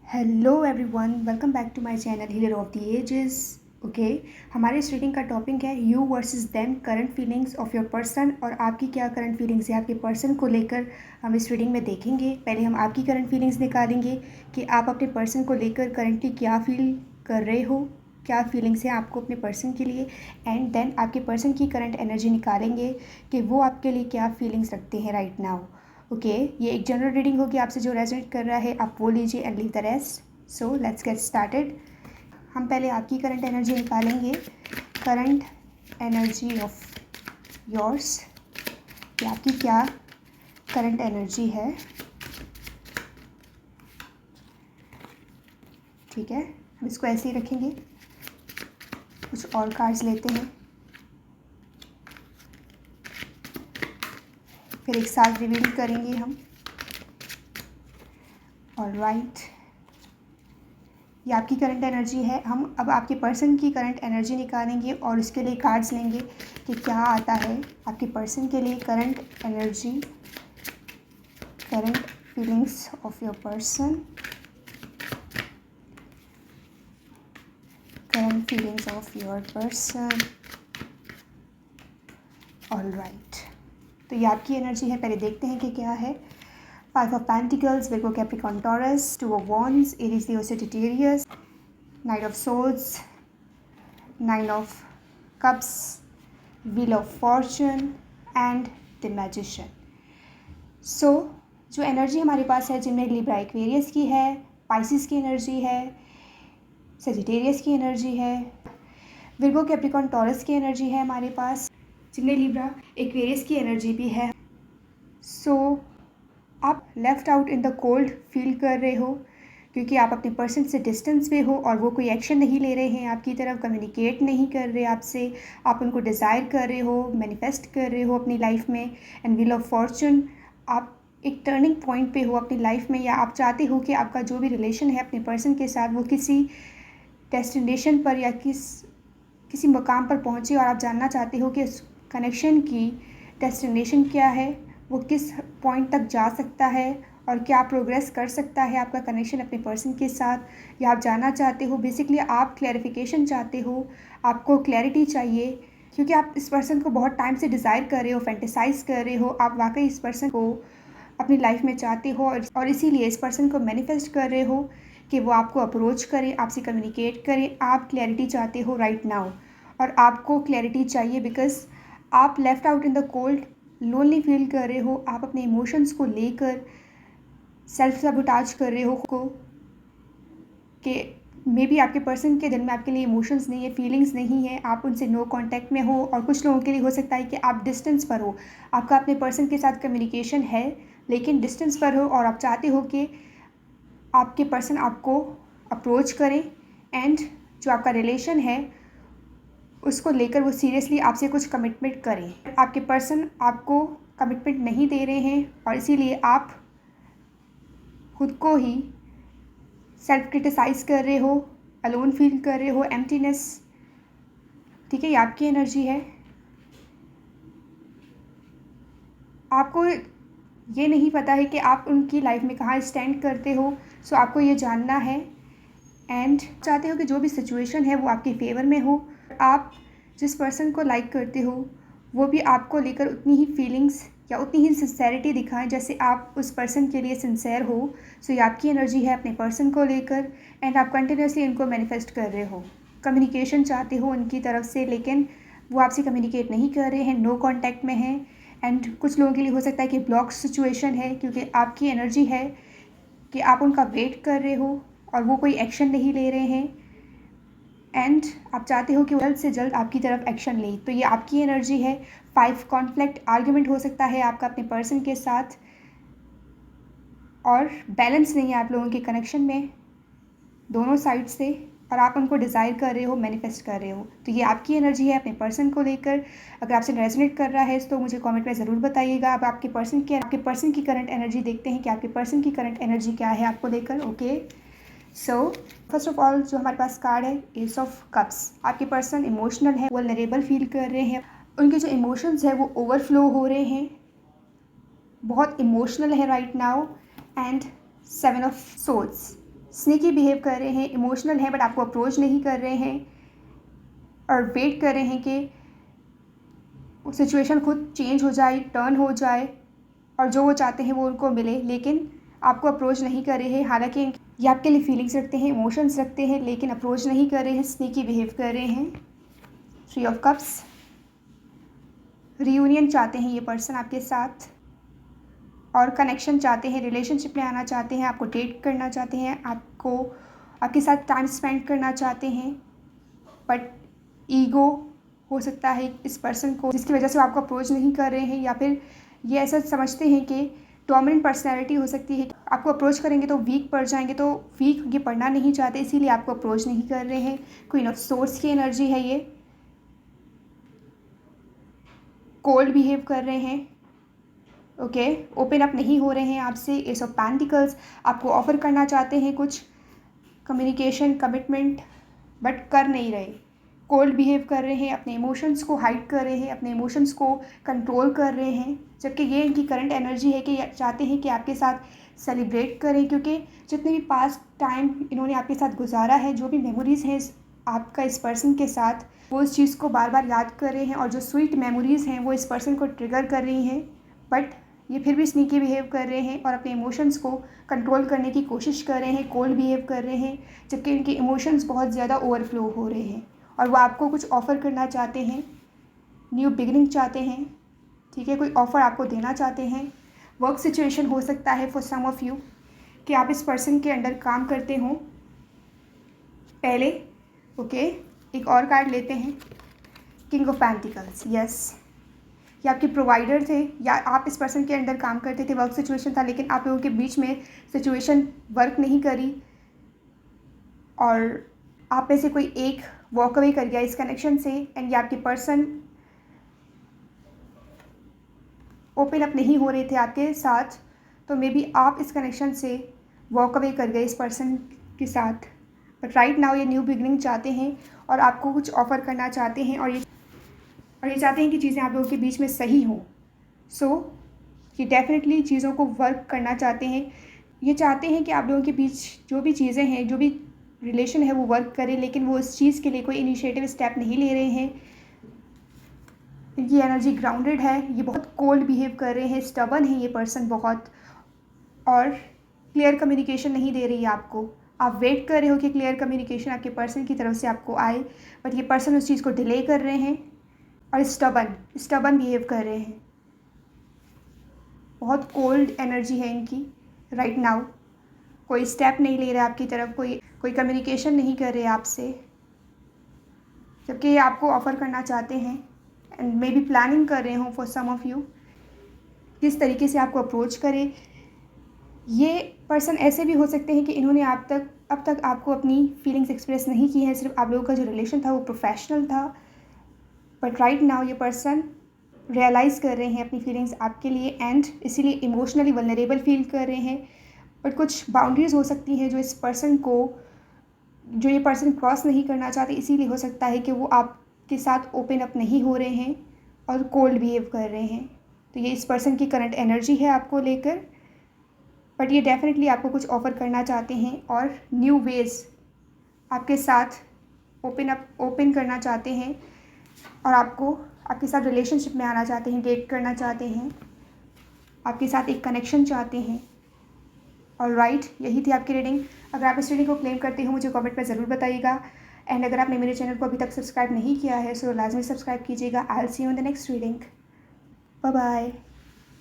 Hello everyone, welcome back to my channel healer of the ages. Okay, हमारे इस reading का topic है you versus them, current feelings of your person. और आपकी क्या current feelings है आपके पर्सन को लेकर हम इस रीडिंग में देखेंगे। पहले हम आपकी करंट फीलिंग्स निकालेंगे कि आप अपने पर्सन को लेकर करंटली क्या फील कर रहे हो, क्या फीलिंग्स हैं आपको अपने पर्सन के लिए। एंड देन आपके पर्सन की करंट एनर्जी निकालेंगे कि वो आपके लिए क्या फीलिंग्स रखते हैं राइट नाउ। ओके, ये एक जनरल रीडिंग होगी, आपसे जो रेजोनेट कर रहा है आप वो लीजिए and leave the rest. So let's get started. हम पहले आपकी करंट एनर्जी निकालेंगे। करंट एनर्जी ऑफ योर्स, कि आपकी क्या करंट एनर्जी है। ठीक है, हम इसको ऐसे ही रखेंगे। कुछ और कार्ड्स लेते हैं, फिर एक साथ रिवील करेंगे हम। ऑलराइट, ये आपकी करंट एनर्जी है। हम अब आपके पर्सन की करंट एनर्जी निकालेंगे और उसके लिए कार्ड्स लेंगे कि क्या आता है आपके पर्सन के लिए current energy, current feelings of your person, current feelings of your person. Alright, तो ये आपकी एनर्जी है। पहले देखते हैं कि क्या है। Five of Pentacles, Virgo, Capricorn, Taurus, Two of Wands, Aries, Leo, Sagittarius, Knight of Swords, Nine of Cups, Wheel of Fortune and the Magician. So, जो एनर्जी हमारे पास है जिनमें लिब्रा एक्वेरियस की है, पाइसिस की एनर्जी है, सेजिटेरियस की energy है, विर्गो कैप्रिकॉर्न टॉरस की एनर्जी है हमारे पास, जिनमें लिब्रा एक्वेरियस की एनर्जी भी है। आप left out in the cold feel कर रहे हो क्योंकि आप अपने पर्सन से डिस्टेंस में हो और वो कोई एक्शन नहीं ले रहे हैं आपकी तरफ, कम्युनिकेट नहीं कर रहे आपसे। आप उनको डिज़ायर कर रहे हो, मैनिफेस्ट कर रहे हो अपनी लाइफ में। एंड व्हील ऑफ फॉर्चून, आप एक टर्निंग पॉइंट पे हो अपनी लाइफ में, या आप चाहते हो कि आपका जो भी रिलेशन है अपने पर्सन के साथ वो किसी डेस्टिनेशन पर या किसी मकाम पर पहुँचे, और आप जानना चाहते हो कि उस कनेक्शन की डेस्टिनेशन क्या है, वो किस पॉइंट तक जा सकता है और क्या प्रोग्रेस कर सकता है आपका कनेक्शन अपने पर्सन के साथ, या आप जानना चाहते हो। बेसिकली आप क्लैरिफिकेशन चाहते हो, आपको क्लैरिटी चाहिए क्योंकि आप इस पर्सन को बहुत टाइम से डिज़ायर कर रहे हो, फैंटेसाइज कर रहे हो। आप वाकई इस पर्सन को अपनी लाइफ में चाहते हो और इसीलिए इस पर्सन को मैनिफेस्ट कर रहे हो कि वो आपको अप्रोच करे, आपसे कम्युनिकेट करे। आप क्लैरिटी चाहते हो राइट नाउ, और आपको क्लैरिटी चाहिए बिकॉज आप left out in the cold, lonely feel कर रहे हो। आप अपने इमोशंस को लेकर सेल्फ सबोटाज कर रहे हो को कि मे बी आपके पर्सन के दिल में आपके लिए इमोशंस नहीं है, फीलिंग्स नहीं है, आप उनसे नो कांटेक्ट में हो। और कुछ लोगों के लिए हो सकता है कि आप डिस्टेंस पर हो, आपका अपने पर्सन के साथ कम्युनिकेशन है लेकिन डिस्टेंस पर हो, और आप चाहते हो कि आपके पर्सन आपको अप्रोच करें एंड जो आपका रिलेशन है उसको लेकर वो सीरियसली आपसे कुछ कमिटमेंट करें। आपके पर्सन आपको कमिटमेंट नहीं दे रहे हैं और इसीलिए आप खुद को ही सेल्फ क्रिटिसाइज़ कर रहे हो, अलोन फील कर रहे हो, एम्प्टीनेस। ठीक है, ये आपकी एनर्जी है। आपको ये नहीं पता है कि आप उनकी लाइफ में कहाँ स्टैंड करते हो, सो आपको ये जानना है एंड चाहते हो कि जो भी सिचुएशन है वो आपके फेवर में हो। आप जिस पर्सन को लाइक करते हो वो भी आपको लेकर उतनी ही फीलिंग्स या उतनी ही सिंसेरिटी दिखाएं जैसे आप उस पर्सन के लिए सिंसेयर हो। सो ये आपकी एनर्जी है अपने पर्सन को लेकर एंड आप कंटिन्यूसली इनको मैनिफेस्ट कर रहे हो, कम्युनिकेशन चाहते हो उनकी तरफ से, लेकिन वो आपसे कम्युनिकेट नहीं कर रहे हैं, नो कांटेक्ट में हैं। एंड कुछ लोगों के लिए हो सकता है कि ब्लॉक सिचुएशन है क्योंकि आपकी एनर्जी है कि आप उनका वेट कर रहे हो और वो कोई एक्शन नहीं ले रहे हैं एंड आप चाहते हो कि जल्द से जल्द आपकी तरफ एक्शन ले। तो ये आपकी एनर्जी है। 5 कॉन्फ्लिक्ट आर्ग्यूमेंट हो सकता है आपका अपने पर्सन के साथ, और बैलेंस नहीं है आप लोगों के कनेक्शन में दोनों साइड से, और आप उनको डिज़ायर कर रहे हो, मैनिफेस्ट कर रहे हो। तो ये आपकी एनर्जी है अपने पर्सन को लेकर। अगर आपसे रेजोनेट कर रहा है तो मुझे कमेंट में ज़रूर बताइएगा। अब आपके पर्सन की करंट एनर्जी देखते हैं कि आपके पर्सन की करंट एनर्जी क्या है आपको लेकर। Okay, so first of all जो हमारे पास कार्ड है एस ऑफ कप्स। आपके पर्सन इमोशनल है, वल्नरेबल फील कर रहे हैं, उनके जो इमोशंस है वो ओवरफ्लो हो रहे हैं, बहुत इमोशनल है right now. And 7 of swords, sneaky behave कर रहे हैं, इमोशनल हैं बट आपको अप्रोच नहीं कर रहे हैं और वेट कर रहे हैं कि सिचुएशन खुद चेंज हो जाए, टर्न हो जाए और जो वो चाहते हैं वो उनको मिले, लेकिन आपको अप्रोच नहीं कर रहे हैं। हालांकि ये आपके लिए फीलिंग्स रखते हैं, इमोशंस रखते हैं, लेकिन अप्रोच नहीं कर रहे हैं, स्नीकी बिहेव कर रहे हैं। 3 ऑफ कप्स, रियूनियन चाहते हैं ये पर्सन आपके साथ और कनेक्शन चाहते हैं, रिलेशनशिप में आना चाहते हैं, आपको डेट करना चाहते हैं, आपके साथ टाइम स्पेंड करना चाहते हैं, बट ईगो हो सकता है इस पर्सन को जिसकी वजह से वो आपको अप्रोच नहीं कर रहे हैं, या फिर ये ऐसा समझते हैं कि डोमिनेंट पर्सनैलिटी हो सकती है। आपको अप्रोच करेंगे तो वीक पड़ जाएंगे, तो वीक ये पढ़ना नहीं चाहते, इसीलिए आपको अप्रोच नहीं कर रहे हैं। क्वीन ऑफ सोर्स की एनर्जी है ये, कोल्ड बिहेव कर रहे हैं, ओके, ओपन अप नहीं हो रहे हैं आपसे। एस ऑफ पेंटिकल्स, आपको ऑफर करना चाहते हैं कुछ कम्युनिकेशन, कमिटमेंट, बट कर नहीं रहे, कोल्ड बिहेव कर रहे हैं, अपने इमोशंस को हाइड कर रहे हैं, अपने इमोशंस को कंट्रोल कर रहे हैं, जबकि ये इनकी करंट एनर्जी है कि चाहते हैं कि आपके साथ सेलिब्रेट करें, क्योंकि जितने भी पास्ट टाइम इन्होंने आपके साथ गुजारा है, जो भी मेमोरीज़ हैं आपका इस पर्सन के साथ, वो इस चीज़ को बार बार याद कर रहे हैं और जो स्वीट मेमोरीज़ हैं वो इस पर्सन को ट्रिगर कर रही हैं, बट ये फिर भी स्नीकी बिहेव कर रहे हैं और अपने इमोशंस को कंट्रोल करने की कोशिश कर रहे हैं, कोल्ड बिहेव कर रहे हैं, जबकि इनके इमोशंस बहुत ज़्यादा ओवरफ्लो हो रहे हैं और वो आपको कुछ ऑफ़र करना चाहते हैं, न्यू बिगिनिंग चाहते हैं, ठीक है, कोई ऑफ़र आपको देना चाहते हैं। वर्क सिचुएशन हो सकता है फॉर सम ऑफ़ यू कि आप इस पर्सन के अंडर काम करते हों पहले, ओके। एक और कार्ड लेते हैं, किंग ऑफ पेंटिकल्स, यस, या आपके प्रोवाइडर थे या आप इस पर्सन के अंडर काम करते थे, वर्क सिचुएशन था, लेकिन आप लोगों के बीच में सिचुएशन वर्क नहीं करी और आप में से कोई एक वॉक अवे कर गया इस कनेक्शन से, एंड ये आपके पर्सन ओपन अप नहीं हो रहे थे आपके साथ, तो मे बी आप इस कनेक्शन से वॉक अवे कर गए इस पर्सन के साथ, बट राइट नाउ ये न्यू बिगिनिंग चाहते हैं और आपको कुछ ऑफ़र करना चाहते हैं और ये चाहते हैं कि चीज़ें आप लोगों के बीच में सही हों। सो ये डेफिनेटली चीज़ों को वर्क करना चाहते हैं, ये चाहते हैं कि आप लोगों के बीच जो भी चीज़ें हैं, जो भी रिलेशन है वो वर्क करे, लेकिन वो इस चीज़ के लिए कोई इनिशिएटिव स्टेप नहीं ले रहे हैं। इनकी एनर्जी ग्राउंडेड है, ये बहुत कोल्ड बिहेव कर रहे हैं, स्टबर्न है ये पर्सन बहुत, और क्लियर कम्युनिकेशन नहीं दे रही है आपको। आप वेट कर रहे हो कि क्लियर कम्युनिकेशन आपके पर्सन की तरफ से आपको आए, बट ये पर्सन उस चीज़ को डिले कर रहे हैं और स्टबर्न बिहेव कर रहे हैं। बहुत कोल्ड एनर्जी है इनकी राइट नाउ, कोई स्टेप नहीं ले रहा आपकी तरफ, कोई कम्युनिकेशन नहीं कर रहे आपसे, जबकि ये आपको ऑफ़र करना चाहते हैं एंड मे बी प्लानिंग कर रहे हों फॉर सम ऑफ़ यू किस तरीके से आपको अप्रोच करें। ये पर्सन ऐसे भी हो सकते हैं कि इन्होंने अब तक आपको अपनी फीलिंग्स एक्सप्रेस नहीं की हैं, सिर्फ आप लोगों का जो रिलेशन था वो प्रोफेशनल था, बट राइट नाउ ये पर्सन रियलाइज़ कर रहे हैं अपनी फीलिंग्स आपके लिए एंड इसीलिए इमोशनली वल्नरेबल फील कर रहे हैं। बट कुछ बाउंड्रीज़ हो सकती हैं जो ये पर्सन क्रॉस नहीं करना चाहते, इसीलिए हो सकता है कि वो आपके साथ ओपन अप नहीं हो रहे हैं और कोल्ड बिहेव कर रहे हैं। तो ये इस पर्सन की करंट एनर्जी है आपको लेकर, बट ये डेफिनेटली आपको कुछ ऑफ़र करना चाहते हैं और न्यू वेज़ आपके साथ ओपन करना चाहते हैं और आपके साथ रिलेशनशिप में आना चाहते हैं, डेट करना चाहते हैं, आपके साथ एक कनेक्शन चाहते हैं। और राइट, यही थी आपकी रीडिंग। अगर आप इस रीडिंग को क्लेम करते हो मुझे कमेंट में ज़रूर बताइएगा, एंड अगर आपने मेरे चैनल को अभी तक सब्सक्राइब नहीं किया है सो लाजमी सब्सक्राइब कीजिएगा। I will see you in the next reading. Bye bye.